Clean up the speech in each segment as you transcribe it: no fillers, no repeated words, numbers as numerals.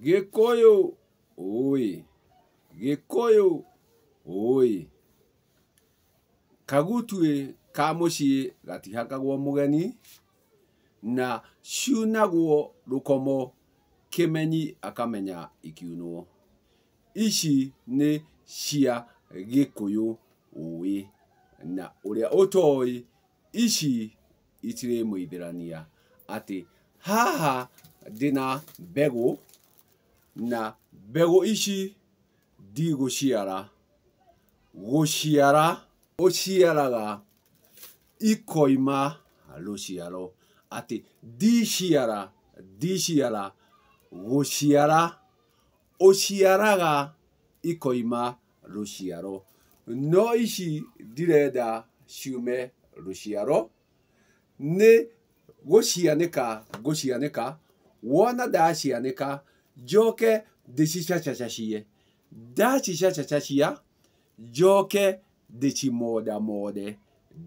Gĩkũyũ, oi. Gĩkũyũ, oi. Kagutue ka mũciĩ gatihakagwo mũgeni, na ciunagwo rũkomo kĩmenyi akamenya ikiunwo. Ici nĩ cia Gĩkũyũ, oi. Na ũrĩa ũtoĩ, ici itirĩ mũithĩrania atĩ haha ndĩna mbegũ, na mbegũ ici ndigũciara. Gũciara ũciaraga ikoima rũciaro, atĩ ndiciara gũciara ũciaraga ikoima rũciaro. No ici ndirenda ciume rũciaro, nĩ gũcianĩka, wona ndacianĩka njoke ndĩcicacacie. Ndacicacacia njoke ndĩcimondamonde.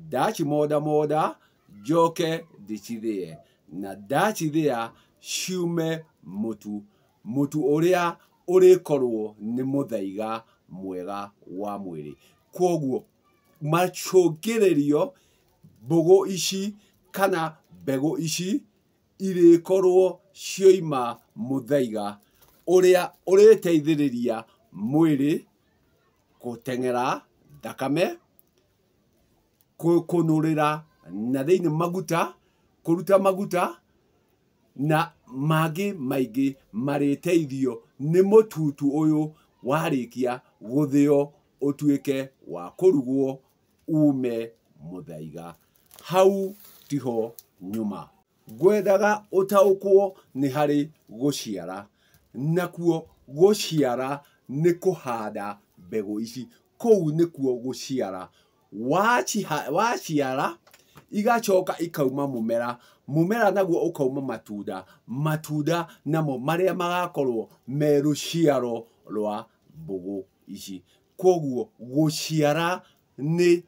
Ndacimondamonda njoke ndĩcithĩe, na ndacithĩa ciume mũtu. Mũtu ũrĩa ũrĩkorwo nĩ mũthaiga mwega wa mwĩrĩ. Kwoguo macũngĩrĩrio mbũgũ ici kana mbegũ ici irĩkorwo cioima mũthaiga ũrĩa ũrĩteithĩrĩria mwĩrĩ gũteng'era thakame, kũnũrĩra na thĩinĩ maguta, kũruta maguta, na mangĩ maingĩ marĩteithio nĩ mũtutu ũyũ warĩkia gũthĩo ũtuĩke wa kũrugwo ume mũthaiga. Hau tiho nyuma. Ngwendaga ũtaũkwo nĩ harĩ gũciara. Nakuo gũciara nĩ kũhanda mbegũ ici. Kũu nĩkuo gũciara. Waciara igacoka ikauma mũmera. Mũmera naguo ũkauma matunda. Matunda namo marĩa magakorwo me rũciaro rwa mbũgũ ici. Kwoguo gũciara nĩ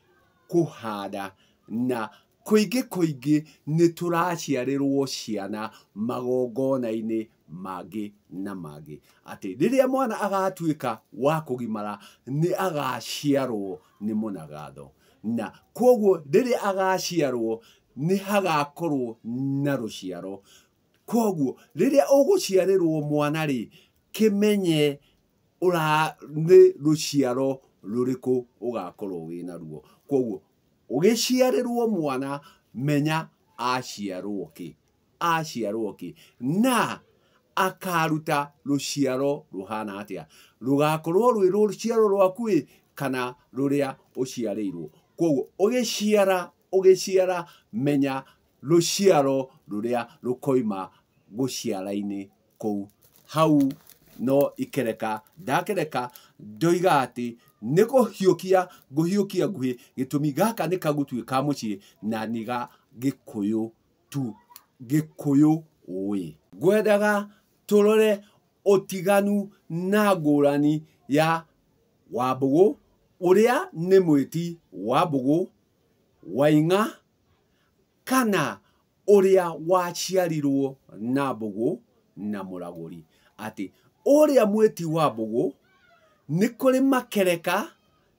kũhanda, na kũingĩ nĩ tũraciarĩrwo ciana magongona-inĩ mangĩ na mangĩ. Atĩ rĩrĩa mwana agatuĩka wa kũgimara nĩ agaciarwo nĩ mũnagatho. Na kwoguo rĩrĩa agaciarwo nĩ hagakorwo na rũciaro. Kwoguo rĩrĩa ũgũciarĩrwo mwana-rĩ, kĩmenye nĩ rũciaro rũrĩkũ ũgakorwo wĩna ruo. Kwoguo ũgĩciarĩrwo mwana, menya aciarwo kĩ. Aciarwo kĩ. Na akaruta rũciaro rũhana atĩa. Rũgakorwo rwĩ rũciaro rwaku kana rũrĩa ũciarĩirwo. Kwoguo ũgĩciara menya rũciaro rũrĩa rũkoima gũciara-inĩ kũu. Hau no ikereka, ndakereka ndoiga atĩ nĩ kũhiũkia ngũhiũkia gĩtũmi gaka nĩ kagutue ka mũciĩ na nĩ ga Gĩkũyũ tu. Gĩkũyũ, oi. Ngwendaga tũrore ũtiganu na ngũrani ya Wambũgũ, ũrĩa nĩ mwĩti wa mbũgũ, Waing'a, kana ũrĩa waciarirwo na mbũgũ na mũragũri. Atĩ ũrĩa mwĩti wa mbũgũ nĩ kũrĩ makereka,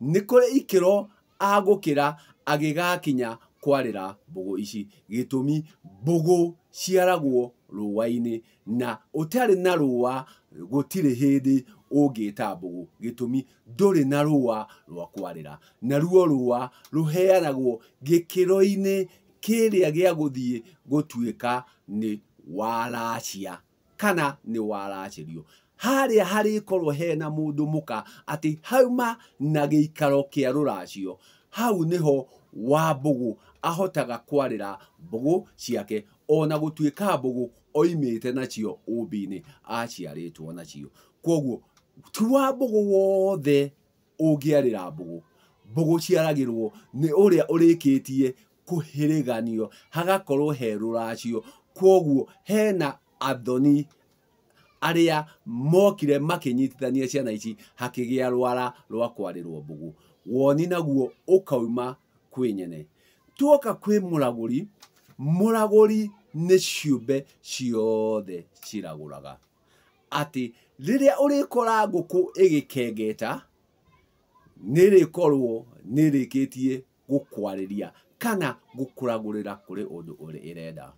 nĩ kũrĩ ikĩro agũkĩra agĩgakinya kwarĩra mbũgũ ici. Gĩtũmi mbũgũ ciaragwo rũa-inĩ, na ũtarĩ na rũa gũtirĩ hĩndĩ ũngĩta mbũgũ. Gĩtũmi ndũrĩ na rũa rwa kwarĩra. Naruo rũa rũheanagwo gĩkĩro-inĩ kĩrĩa gĩa gũthiĩ gũtuĩka nĩ waracia kana nĩ waracĩrio. Harĩa harĩkorwo hena mũndũ mũka atĩ hauma na gĩikaro kĩa rũracio. Hau nĩho Wambũgũ ahotaga kwarĩra mbũgũ ciake, ona gũtuĩka mbũgũ oimĩte nacio ũmbi-inĩ aciarĩtwo nacio. Kwoguo ti Wambũgũ wothe ũngĩarĩra mbũgũ. Mbũgũ ciaragĩrwo nĩ ũrĩa ũrĩkĩtie kũhĩrĩganio, hagakorwo he rũracio. Kwoguo hena athoni arĩa mokire makĩnyitithania ciana ici, hakĩgĩa rwara rwa kwarĩrwo mbũgũ. Woni naguo ũkauma kwĩ nyene. Tuoka kwĩ mũragũri, mũragũri nĩ ciũmbe ciothe ciragũraga. ati riria urikora nguku igikengeta nirikorwo nirikitie gukwariria kana gukuragurira kuri undu uri irenda.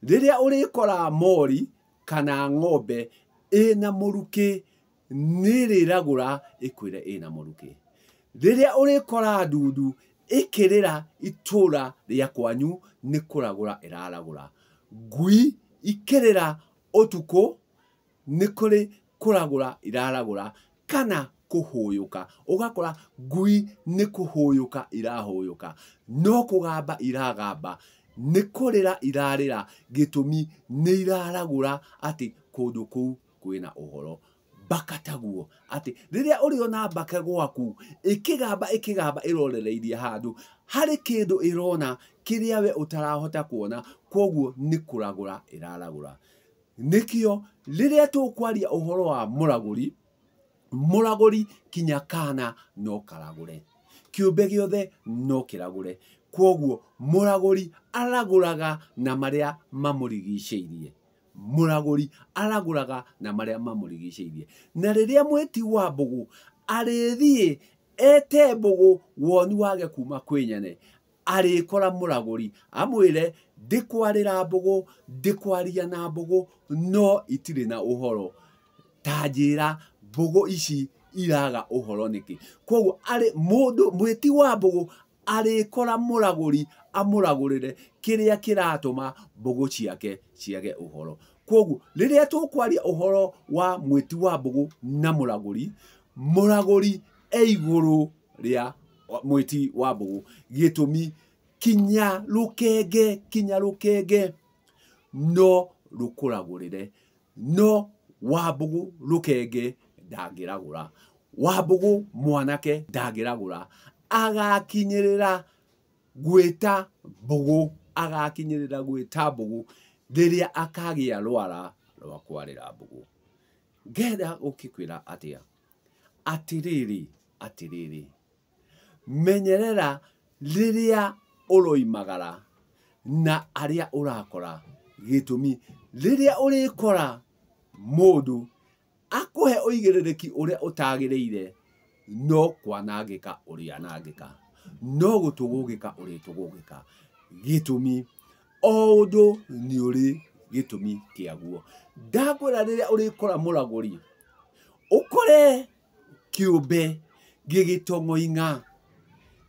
Riria urikora mori kana ng'ombe ina muruki niriragura ikwire ina muruki. Riria urikora ndundu ikirira itura ria kwanyu ni kuragura iraragura. Ngui ikirira utuku ni kuri kuragura iraragura kana kuhuyuka. Ugakora ngui ni kuhuyuka irahuyuka, no kugamba iragamba, ni kurira irarira gitumi ni iraragura ati kundu kuu kwina uhoro. Bakataguo ati riria uriona baka gwaku ikigamba irorereirie handu hari kindu irona kiria we utarahota kuona, koguo ni kuragura iraragura. Nikio riria tukwaria uhoro wa muraguri kinya kana no karagure, kiumbe giothe no kiragure. Koguo muraguri araguraga na maria mamurigiceirie. Muraguri araguraga na maria mamurigiceirie. Na riria mweti wa mbugu arithie ete mbugu woni wage kuma kwinyene, arikora muraguri amwire ndikwarira mbugu ndikwaria na mbugu no itire na uhoro, tanjira mbugu ici iraga uhoro niki. Koguo ari mundu mweti wa mbugu arikora muraguri amuragurire kiria kiratuma mbugu ciake ciage uhoro. Koguo riria tukwaria uhoro wa mweti wa mbugu na muraguri eiguru ria mweti wa mbugu gitumi kinya rukenge no rukuragurire, no wa mbugu rukenge ndangiragura, wa mbugu mwanake ndangiragura. Agakinyirira gwita mbugu riria akagia rwara rwa kwarira mbugu. Ngenda ukikwira atia atiriri menyerera riria uroimagara na aria urakora, gitumi riria urikora mundu akuhe uigiririki uria utagireire no kwanangika urianangika, no gutugugika uritugugika, gitumi oundu ni uri gitumi kiaguo. Ndakwira riria urikora muraguri ukore kiumbe gigitong'oing'a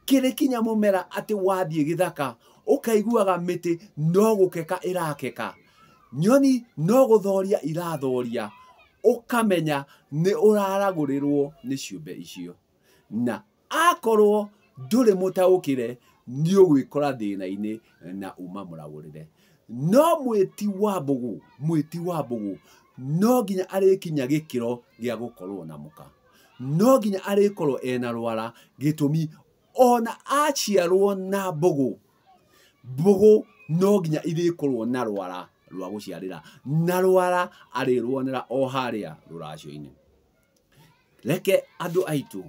kiri kinya mumera ati wathie githaka ukaiguaga miti no gukeka irakeka, nyoni no guthoria irathoria, ukamenya ni uraragurirwo ni ciumbe icio. Na akorwo nduri mutaukire ni ugwikora thina-ini na uma muragurire. No mweti wa mbugu no nginya arikinya gikiro gia gukorwo na muka, no nginya arikorwo ena rwara, gitumi ona aciarwo na mbugu no nginya irikorwo na rwara rwa guciarira, na rwara arirwonera o haria ruracio-ini. Reke andu aitu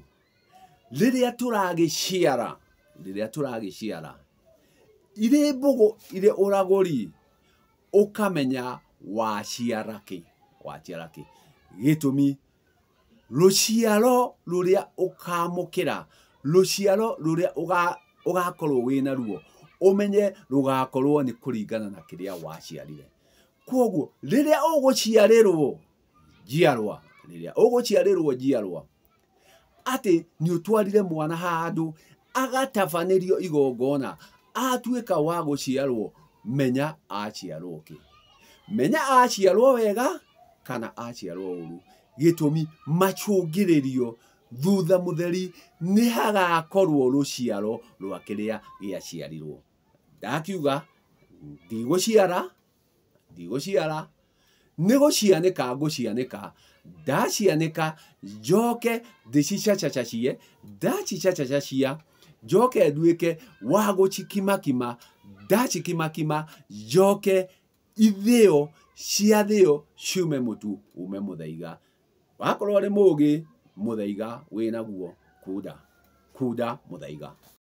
riria turagiciara ire mbugu ire uraguri ukamenya waciara ki, gitumi ruciaro ruria ukamukira, ruciaro ruria ugakorwo wina ruo, umenye rugakorwo ni kuringana na kiria waciarire. Koguo riria uguciarirwo njiarwa ati ni utwarire mwana handu agatafanirio igongona, atuika wa guciarwo, menya aciarwo ki, menya aciarwo wega kana aciarwo uru, gitumi macungiririo thutha mutheri ni hagakorwo ruciaro rwa kiria giaciarirwo. Ndakiuga ndiguciara ni gucianika ndacianika njoke ndicicacacie, ndacicacacia njoke nduike wa gucikimakima, ndacikimakima njoke ithio ciume mutu ume muthaiga. Wakorwo ari mugi muthaiga winaguo kunda muthaiga.